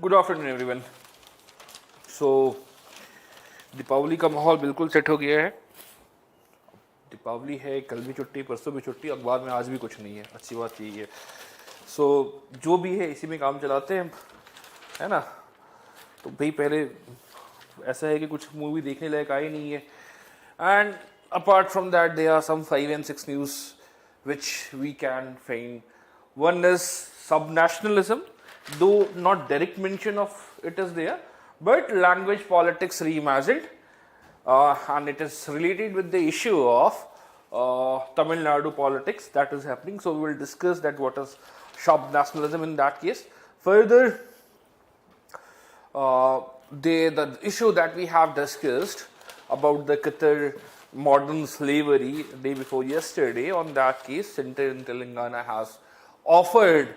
Good afternoon everyone. So Deepawali का माहौल बिल्कुल सेट हो गया है। दीपावली है, कल भी छुट्टी, परसों भी छुट्टी, अखबार में आज भी कुछ नहीं है। अच्छी बात यही है। सो जो भी है इसी में काम चलाते हैं, है ना। तो भाई पहले ऐसा है कि कुछ मूवी देखने लायक आई नहीं है, and apart from that there are some 5 and 6 news which we can find. One is subnationalism, though not direct mention of it is there, but language politics reimagined, and it is related with the issue of Tamil Nadu politics that is happening. So we will discuss that what is subnationalism in that case. Further, the issue that we have discussed about the Qatar modern slavery day before yesterday, on that case Center in Telangana has offered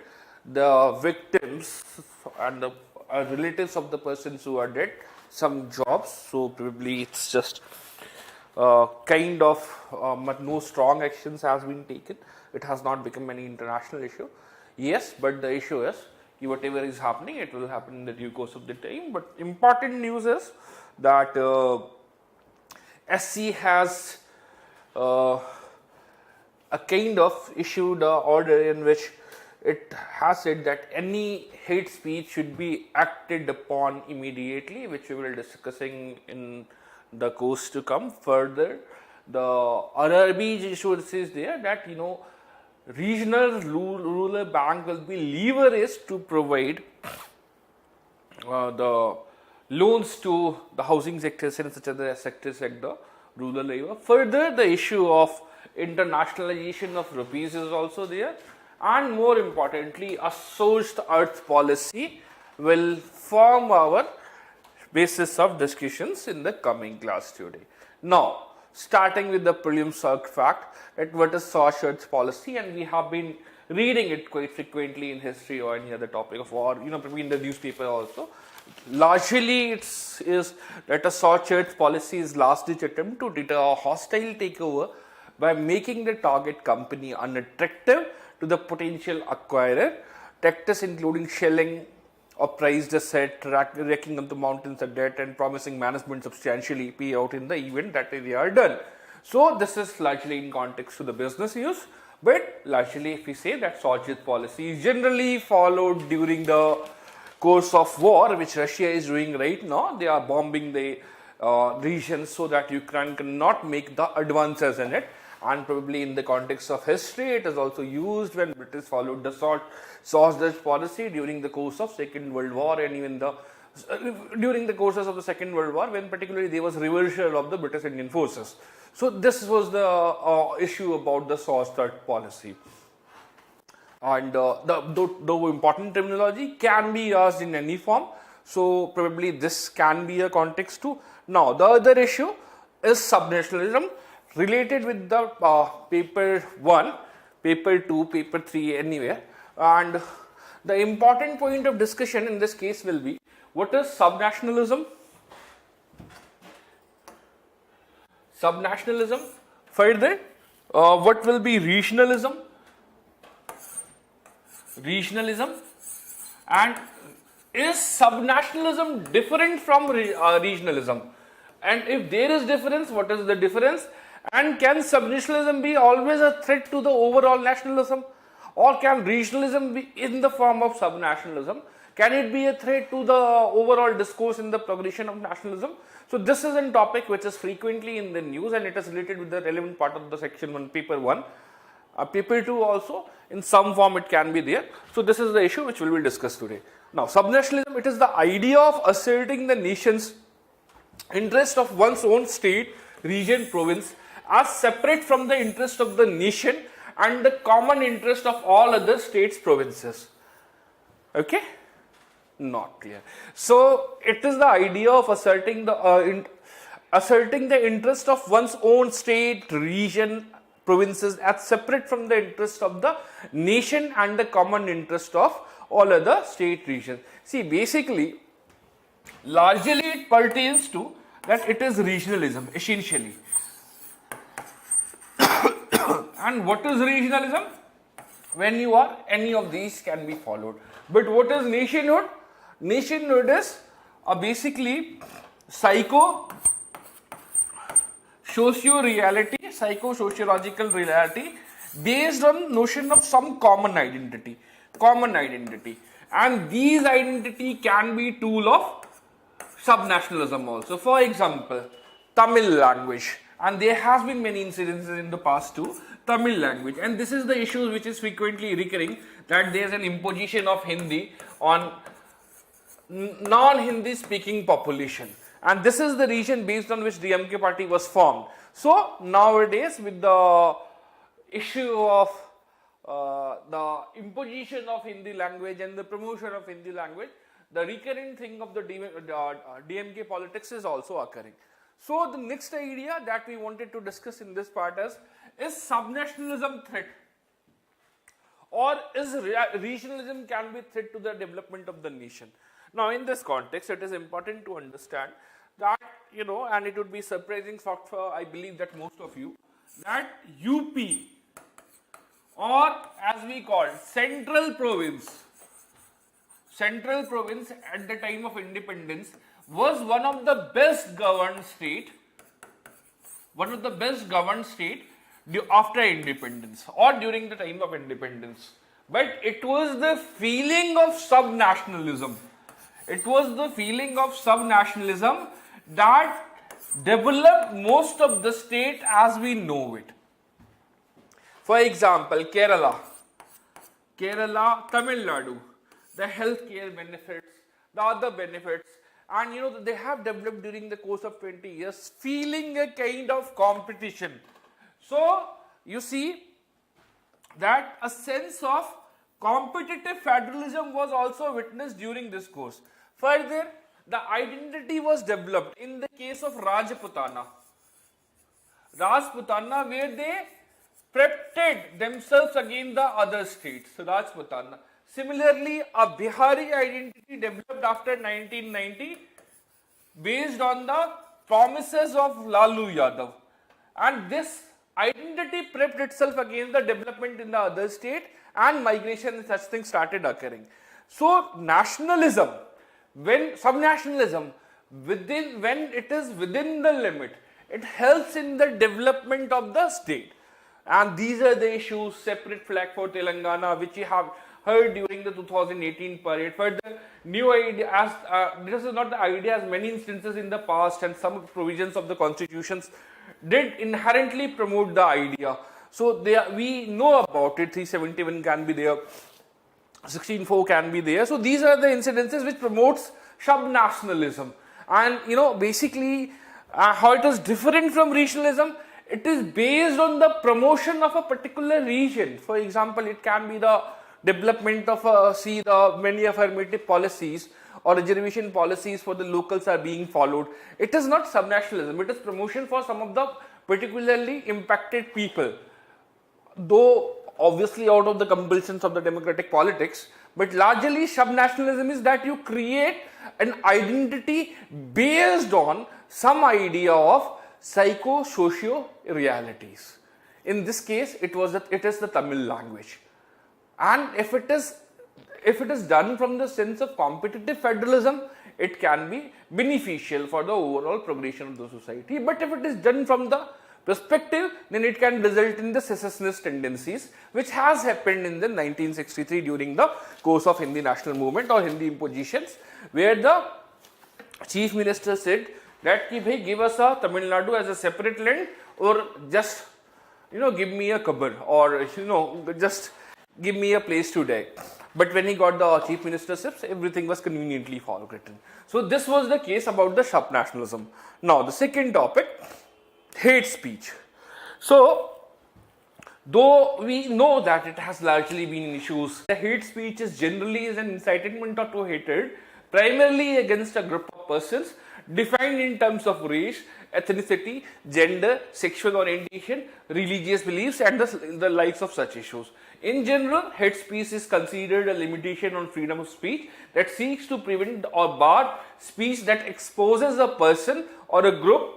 the victims and the relatives of the persons who are dead some jobs. So probably it's just kind of no strong actions has been taken. It has not become any international issue. Yes, but the issue is whatever is happening, it will happen in the due course of the time. But important news is that SC has a kind of issued an order in which it has said that any hate speech should be acted upon immediately, which we will be discussing in the course to come. Further, the other big issue is there that regional rural bank will be leveraged to provide the loans to the housing sectors and such other sectors like the rural area. Further, the issue of internationalization of rupees is also there, and more importantly, a Scorched Earth policy will form our basis of discussions in the coming class today. Now, starting with the prelims fact that what is Scorched Earth policy, and we have been reading it quite frequently in history or any other topic of, or probably in the newspaper also. Largely, it is that a Scorched Earth policy is last-ditch attempt to deter a hostile takeover by making the target company unattractive to the potential acquirer. Tactics including shelling of prized asset, racking up the mountains of debt, and promising management substantially pay out in the event that they are done. So this is largely in context to the business use, but largely if we say that Scorched Earth policy is generally followed during the course of war which Russia is doing right now. They are bombing the regions so that Ukraine cannot make the advances in it, and probably in the context of history it is also used when British followed the Scorched Earth policy during the course of Second World War, and even during the courses of the Second World War, when particularly there was reversal of the British Indian forces. So this was the issue about the Scorched Earth policy. And the important terminology can be used in any form, so probably this can be a context too. Now the other issue is subnationalism, related with the paper 1, paper 2, paper 3, anywhere. And the important point of discussion in this case will be what is subnationalism. Further, what will be regionalism, and is subnationalism different from regionalism, and if there is difference, what is the difference, and can subnationalism be always a threat to the overall nationalism, or can regionalism be in the form of subnationalism? Can it be a threat to the overall discourse in the progression of nationalism? So this is a topic which is frequently in the news, and it is related with the relevant part of the section 1, paper 1. Paper 2 also, in some form it can be there. So this is the issue which we will discuss today. Now, subnationalism, it is the idea of asserting the nation's interest of one's own state, region, province as separate from the interest of the nation and the common interest of all other states, provinces. Okay? Not clear. So it is the idea of asserting the interest of one's own state, region, provinces as separate from the interest of the nation and the common interest of all other state regions. See, basically, largely it pertains to that it is regionalism essentially. And what is regionalism? When you are, any of these can be followed. But what is nationhood? Nationhood is basically psycho-sociological reality based on notion of some common identity, and these identity can be tool of subnationalism also. For example, Tamil language, and there has been many incidences in the past too. Tamil language, and this is the issue which is frequently recurring, that there is an imposition of Hindi on non-Hindi speaking population, and this is the region based on which DMK party was formed. So nowadays, with the issue of the imposition of Hindi language and the promotion of Hindi language, the recurring thing of the DMK politics is also occurring. So the next idea that we wanted to discuss in this part is subnationalism threat, or is regionalism can be threat to the development of the nation? Now in this context, it is important to understand that, and it would be surprising for I believe that most of you, that UP, or as we call Central Province at the time of independence was one of the best governed state after independence or during the time of independence. But it was the feeling of subnationalism. That developed most of the state as we know it. For example, Kerala, Tamil Nadu, the healthcare benefits, the other benefits, and they have developed during the course of 20 years, feeling a kind of competition. So you see that a sense of competitive federalism was also witnessed during this course. Further, the identity was developed in the case of Rajputana, where they protected themselves against the other states, Rajputana. Similarly, a Bihari identity developed after 1990 based on the promises of Lalu Yadav, and this identity prepped itself against the development in the other state, and migration and such things started occurring. So nationalism, when subnationalism, when it is within the limit, it helps in the development of the state. And these are the issues: separate flag for Telangana, which you have heard during the 2018 parade. Further, new idea, as this is not the idea, as many instances in the past and some provisions of the constitutions did inherently promote the idea. So we know about it. 371 can be there, 16.4 can be there. So these are the incidences which promotes subnationalism. And basically how it is different from regionalism, it is based on the promotion of a particular region. For example, it can be the development of the many affirmative policies or reservation policies for the locals are being followed. It is not subnationalism, it is promotion for some of the particularly impacted people, though obviously out of the compulsions of the democratic politics. But largely subnationalism is that you create an identity based on some idea of psycho-socio realities. In this case, it is the Tamil language. And if it is done from the sense of competitive federalism, it can be beneficial for the overall progression of the society. But if it is done from the perspective, then it can result in the secessionist tendencies, which has happened in the 1963 during the course of Hindi national movement or Hindi impositions, where the chief minister said that give us a Tamil Nadu as a separate land, or just give me a cupboard, or just give me a place to die. But when he got the chief ministerships, everything was conveniently forgotten. So this was the case about the subnationalism. Now the second topic, hate speech. So though we know that it has largely been issues, the hate speech is generally an incitement to hatred, primarily against a group of persons, defined in terms of race, ethnicity, gender, sexual orientation, religious beliefs, and the likes of such issues. In general, hate speech is considered a limitation on freedom of speech that seeks to prevent or bar speech that exposes a person or a group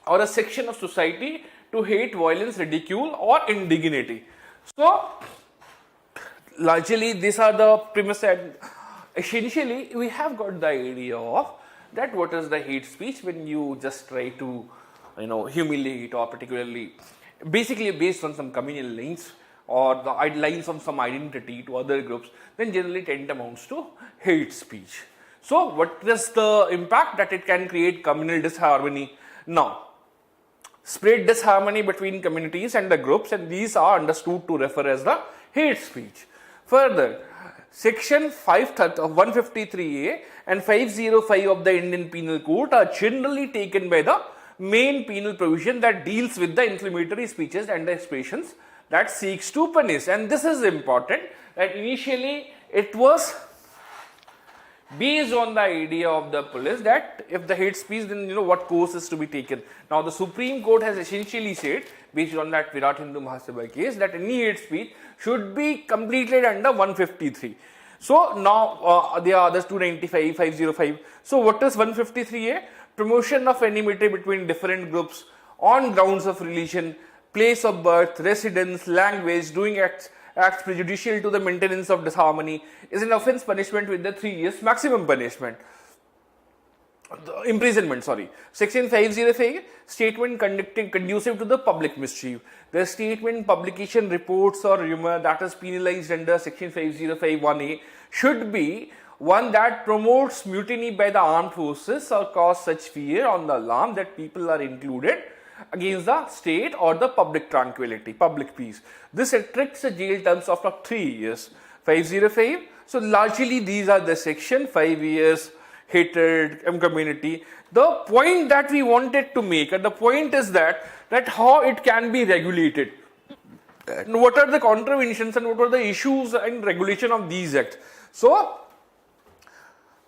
or a section of society to hate, violence, ridicule, or indignity. So largely these are the premise and essentially we have got the idea of that what is the hate speech when you just try to humiliate or particularly basically based on some communal lines or the lines of some identity to other groups, then generally tend amounts to hate speech. So what is the impact that it can create? Communal disharmony. Now, spread disharmony between communities and the groups, and these are understood to refer as the hate speech. Further, Section 153A and 505 of the Indian Penal Code are generally taken by the main penal provision that deals with the inflammatory speeches and the expressions that seeks to punish. And this is important, that initially it was based on the idea of the police that if the hate speech, then what course is to be taken. Now the Supreme Court has essentially said, based on that Virat Hindu Mahasabha case, that any hate speech should be completed under 153. So now there are others 295, 505. So what is 153A? Promotion of enmity between different groups on grounds of religion, place of birth, residence, language, doing acts prejudicial to the maintenance of disharmony is an offence punishment with the 3 years maximum punishment. Imprisonment, sorry. Section 505, statement conducive to the public mischief. The statement, publication, reports or rumor that is penalized under Section 505(1)(a) should be one that promotes mutiny by the armed forces or cause such fear on the alarm that people are included against the state or the public tranquility, public peace. This attracts a jail terms of up 3 years. 505. So largely these are the section. 5 years, hatred, community. The point that we wanted to make, and the point is that how it can be regulated. And what are the contraventions and what are the issues and regulation of these acts? So,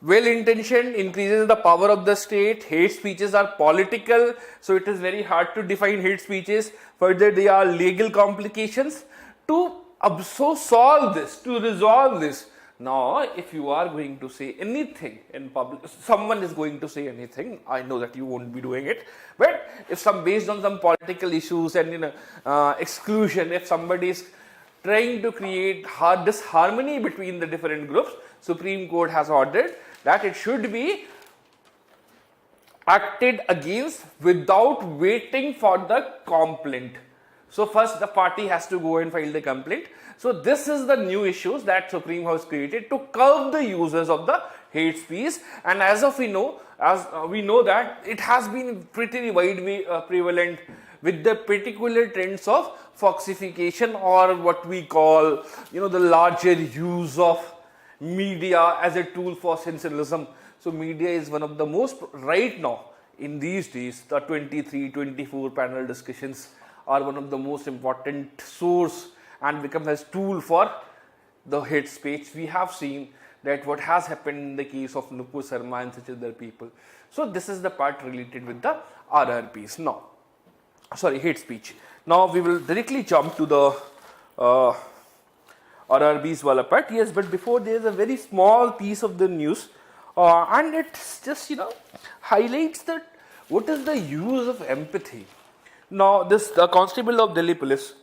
well-intentioned, increases the power of the state. Hate speeches are political, so it is very hard to define hate speeches. Further, there are legal complications to solve this, to resolve this. Now, if you are going to say anything in public, someone is going to say anything, I know that you won't be doing it, but if based on some political issues and exclusion, if somebody is trying to create disharmony between the different groups, Supreme Court has ordered that it should be acted against without waiting for the complaint. So first the party has to go and file the complaint. So this is the new issues that Supreme House created to curb the users of the hate speech. And as we know that it has been pretty widely prevalent with the particular trends of foxification, or what we call the larger use of media as a tool for sensationalism. So media is one of the most, right now in these days, the 23, 24 panel discussions are one of the most important source and become as tool for the hate speech. We have seen that what has happened in the case of Nupur Sharma and such other people. So this is the part related with the RRPs. Now, sorry, hate speech. Now we will directly jump to the RRBs wala part. Yes, but before, there is a very small piece of the news, and it just highlights that what is the use of empathy. Now, the constable of Delhi police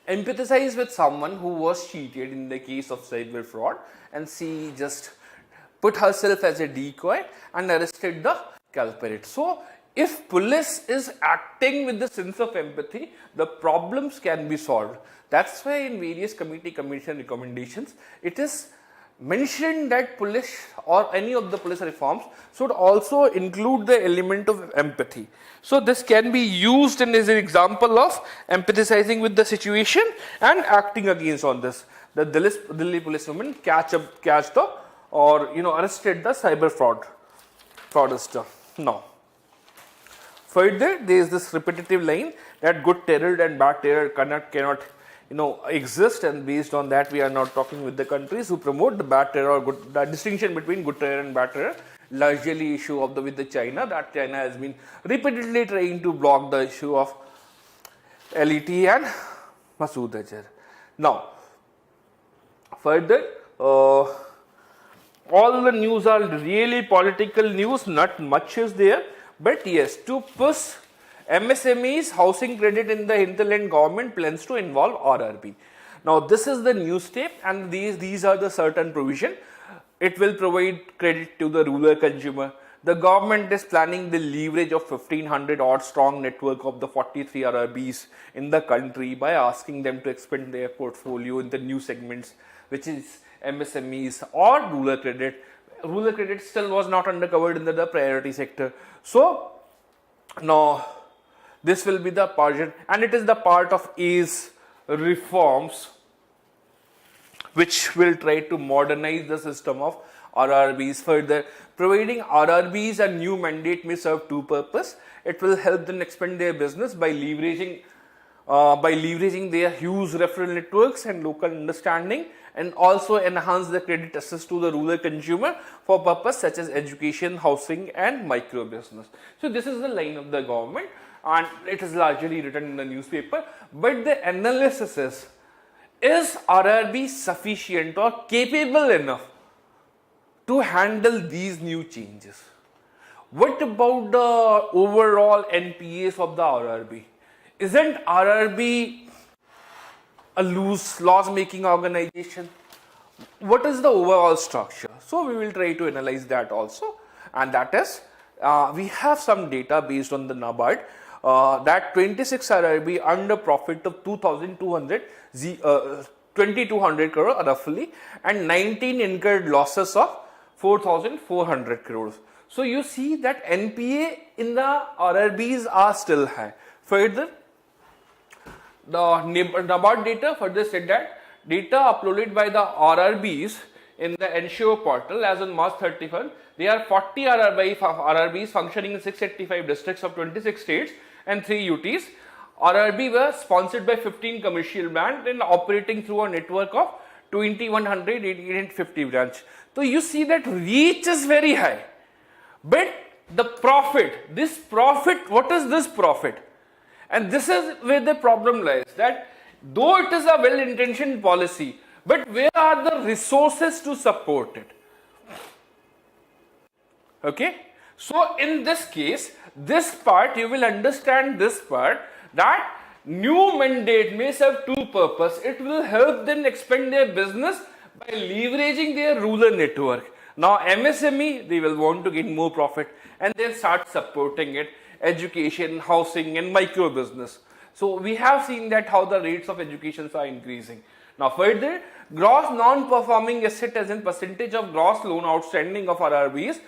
empathized with someone who was cheated in the case of cyber fraud, and she just put herself as a decoy and arrested the culprit. So, if police is acting with the sense of empathy, the problems can be solved. That's why in various commission recommendations, it is mentioned that police or any of the police reforms should also include the element of empathy. So this can be used as an example of empathizing with the situation and acting against on this. The Delhi policewoman arrested the cyber fraudster. Now, further, there is this repetitive line that good terror and bad terror cannot exist, and based on that, we are not talking with the countries who promote the bad terror or the distinction between good terror and bad terror. Largely issue of with the China, that China has been repeatedly trying to block the issue of LET and Masood Azhar. Now, further, all the news are really political news, not much is there, but yes, to push MSMEs housing credit in the hinterland, government plans to involve RRB. Now this is the new step, and these are the certain provision. It will provide credit to the rural consumer. The government is planning the leverage of 1500 odd strong network of the 43 RRBs in the country by asking them to expand their portfolio in the new segments, which is MSMEs or rural credit. Rural credit still was not undercovered in the priority sector. So now this will be the part, and it is the part of ACE reforms which will try to modernize the system of RRBs further. Providing RRBs a new mandate may serve two purposes. It will help them expand their business by leveraging their huge referral networks and local understanding, and also enhance the credit access to the rural consumer for purposes such as education, housing and micro business. So this is the line of the government, and it is largely written in the newspaper. But the analysis is RRB sufficient or capable enough to handle these new changes? What about the overall NPAs of the RRB? Isn't RRB a loss-making organization? What is the overall structure? So we will try to analyze that also, and that is we have some data based on the NABARD that 26 RRB earned a profit of 2200 crore roughly, and 19 incurred losses of 4400 crores. So you see that NPA in the RRBs are still high. Further, the NABARD data further said that data uploaded by the RRBs in the Ensure portal as on March 31, there are 40 RRBs functioning in 685 districts of 26 states and 3 UTs. RRB were sponsored by 15 commercial banks and operating through a network of 2100 850 branch. So you see that reach is very high, but the profit, what is this profit? And this is where the problem lies, that though it is a well-intentioned policy, but where are the resources to support it? Okay, so in this case, this part you will understand this part, that new mandate may serve two purposes. It will help them expand their business by leveraging their rural network. Now MSME, they will want to get more profit and then start supporting it, education, housing and micro business. So we have seen that how the rates of education are increasing. Now further, gross non-performing asset as in percentage of gross loan outstanding of RRBs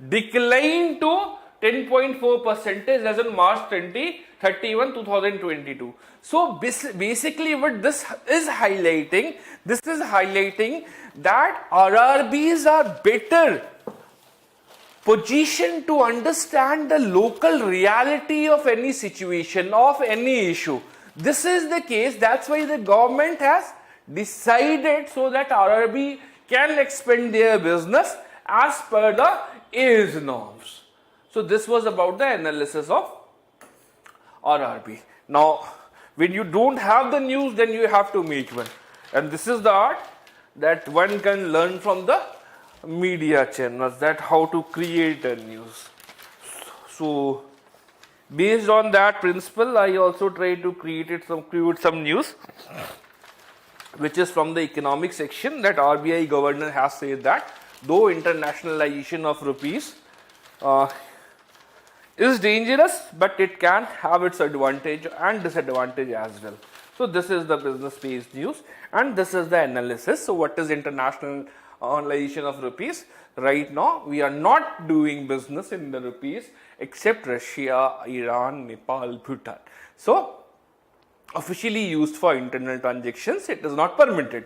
declined to 10.4% as on March 31, 2022. So basically what this is highlighting that RRBs are better positioned to understand the local reality of any situation, of any issue. This is the case, that's why the government has decided so that RRB can expand their business as per the ACE norms. So this was about the analysis of RRB. Now, when you don't have the news, then you have to make one. And this is the art that one can learn from the media channels, that how to create a news. So, based on that principle, I also try to create some news, which is from the economic section, that RBI governor has said that though internationalization of rupees is dangerous, but it can have its advantage and disadvantage as well. So this is the business based news, and this is the analysis. So what is internationalization of rupees? Right now we are not doing business in the rupees except Russia, Iran, Nepal, Bhutan. So officially used for internal transactions, it is not permitted.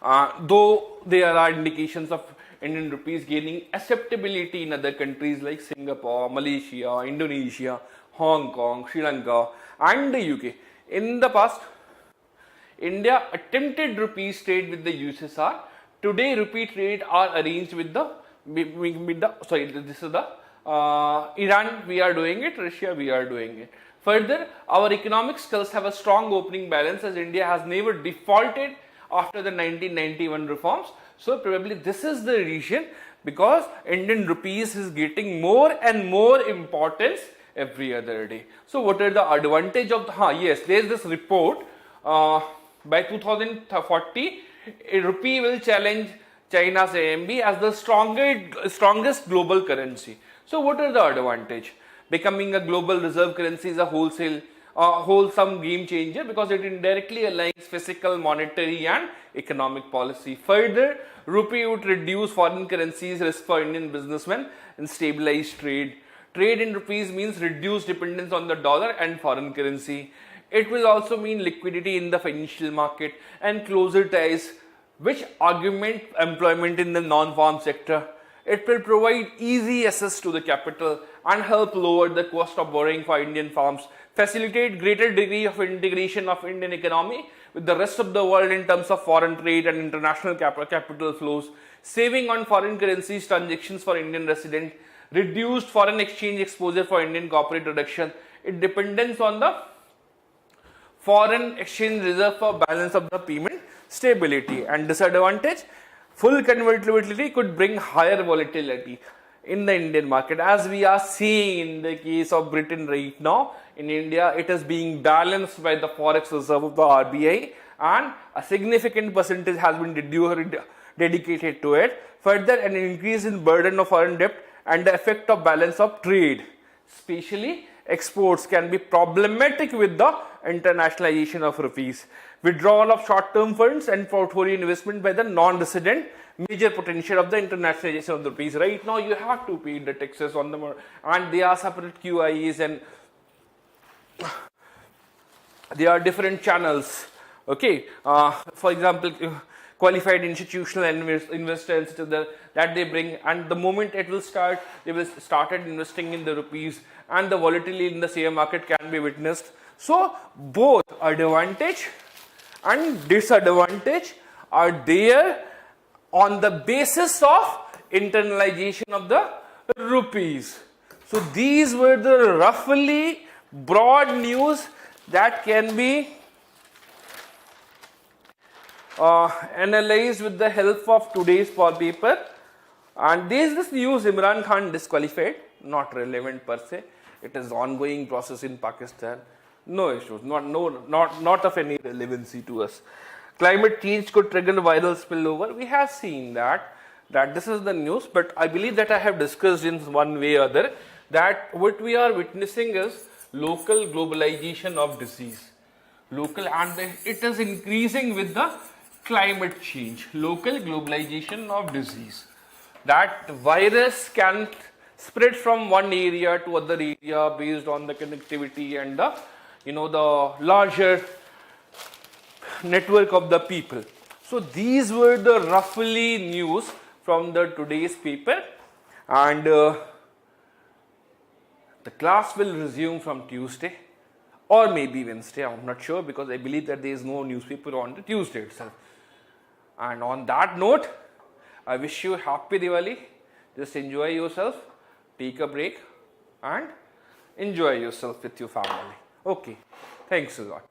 Though there are indications of Indian rupees gaining acceptability in other countries like Singapore, Malaysia, Indonesia, Hong Kong, Sri Lanka and the UK. In the past, India attempted rupee trade with the USSR. Today, rupee trade are arranged with the Iran, we are doing it, Russia, we are doing it. Further, our economic skills have a strong opening balance as India has never defaulted after the 1991 reforms. So probably this is the reason, because Indian rupees is getting more and more importance every other day. So what are the advantage of the, yes, there is this report By 2040, rupee will challenge China's AMB as the strongest global currency. So what are the advantage? Becoming a global reserve currency is a wholesome game changer because it indirectly aligns fiscal, monetary and economic policy. Further, rupee would reduce foreign currencies risk for Indian businessmen and stabilize trade. Trade in rupees means reduced dependence on the dollar and foreign currency. It will also mean liquidity in the financial market and closer ties which augment employment in the non-farm sector. It will provide easy access to the capital and help lower the cost of borrowing for Indian firms, facilitate greater degree of integration of Indian economy with the rest of the world in terms of foreign trade and international capital flows, saving on foreign currencies transactions for Indian residents, reduced foreign exchange exposure for Indian corporate reduction, it dependence on the foreign exchange reserve for balance of the payment stability. And disadvantage, full convertibility could bring higher volatility in the Indian market, as we are seeing in the case of Britain right now. In India, it is being balanced by the forex reserve of the RBI and a significant percentage has been dedicated to it. Further, an increase in burden of foreign debt and the effect of balance of trade, especially exports, can be problematic with the internationalization of rupees. Withdrawal of short-term funds and portfolio investment by the non-resident, major potential of the internationalization of the rupees. Right now, you have to pay the taxes on them, and they are separate QIs and there are different channels. Okay, for example, qualified institutional investors that they bring, and the moment it will start, they will started investing in the rupees, and the volatility in the share market can be witnessed. So both advantage and disadvantage are there on the basis of internalization of the rupees. So these were the roughly broad news that can be analyzed with the help of today's paper. And there is this news: Imran Khan disqualified, not relevant per se. It is ongoing process in Pakistan. No issues, not of any relevancy to us. Climate change could trigger viral spillover. We have seen that this is the news, but I believe that I have discussed in one way or other that what we are witnessing is local globalization of disease. It is increasing with the climate change. Local globalization of disease. That virus can spread from one area to other area based on the connectivity and the larger network of the people. So these were the roughly news from the today's paper, and the class will resume from Tuesday or maybe Wednesday. I'm not sure because I believe that there is no newspaper on the Tuesday itself. And on that note, I wish you happy Diwali. Just enjoy yourself, take a break and enjoy yourself with your family. Okay, thanks a lot.